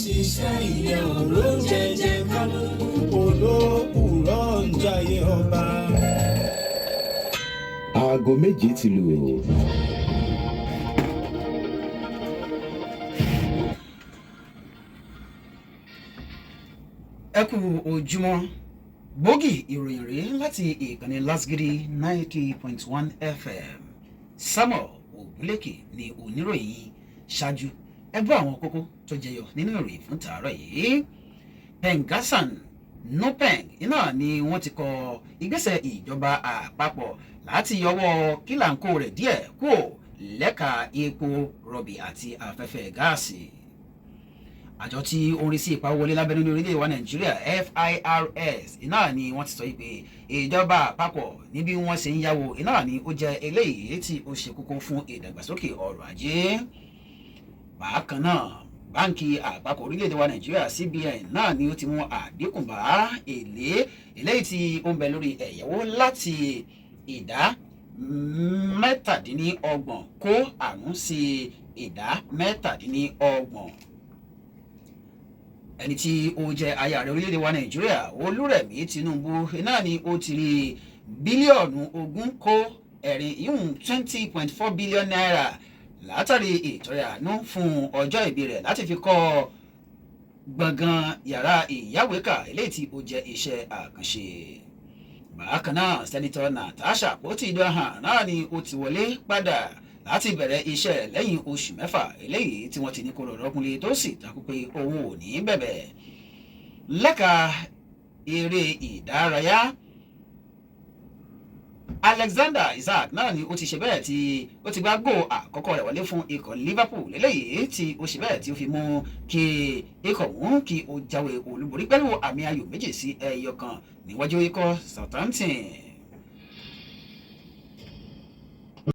ṣiṣẹ́ ìyẹn òró jẹjẹ kánú. Olóòpùrọ̀ ń jayé ọba. Aago méje ti lù. Ẹ kú ojúmọ́. Gbòógì ìròyìn rèé láti ìkànnì Lásgidi 90.1 FM. Samuel Ògúnlékè ni oníròyìn. Ṣáájú ẹ gbọ́ àwọn kókó tó jẹyọ nínú ìròyìn fún tàárọ̀ yìí. PENGASSAN NUPENG iná ni wọ́n ti kọ ìgbésẹ̀ ìjọba àpapọ̀ láti yọwọ́ kílàńkó rẹ̀ díẹ̀ kúrò lẹ́ka epo rọ̀bì àti afẹ́fẹ́ gáàsì. Àjọ tí ó ń rí sí ìpawówọlé lábẹ́nú ní orílẹ̀-èdè wa Nàìjíríà FIRS iná ni wọ́n ti sọ pé ìjọba àpapọ̀ ní bí wọ́n ṣe ń yáwó iná ni ó jẹ́ eléyìí tí ó ṣe kókó fún ìdàgbàsókè ọrọ̀ ajé. Bákan náà báńkì àpapọ̀ orílẹ̀-èdè wa Nàìjíríà CBN náà ni ó ti mú àdínkù bá èlé eléyìí tí ó ń bẹ lórí ẹ̀yáwó láti ìdá 17% kó àrùn sí ìdá 17%. Ẹni tí ó jẹ́ aya ààrẹ orílẹ̀-èdè wa Nàìjíríà Olúrẹ̀mí Tinubu náà ni ó ti rí bílíọ̀nù 20 kó ẹ̀rín ìhùn 20.4 bílíọ̀nù náírà látàrí ìtọrẹ àánú fún ọjọ́ ìbí rẹ̀ láti fi kọ́ gbọ̀ngàn yàrá ìyáwèékà eléyìí tí ó jẹ́ iṣẹ́ àkànṣe. Bákan náà Sẹ́nitọ̀ Natasha Akpoti-Uduaghan náà ni ó ti wọlé padà láti bẹ̀rẹ̀ iṣẹ́ lẹ́yìn oṣù 6 eléyìí tí wọ́n ti ní kó rọ̀rọ̀kúnlé tó sì takú pé òun ò ní bẹ̀bẹ̀. Lẹ́ka eré ìdárayá Alexander Isaac náà ni ó ti ṣe bẹ́ẹ̀ tí ó ti gbá góò àkọ́kọ́ rẹ̀ wọlé fún ikọ̀ Liverpool eléyìí tí ó ṣe bẹ́ẹ̀ tí ó fi mú kí ikọ̀ ọ̀hún kí ó jáwé olúborí pẹ̀lú àmì ayò 2-1 níwájú ikọ̀ Southampton.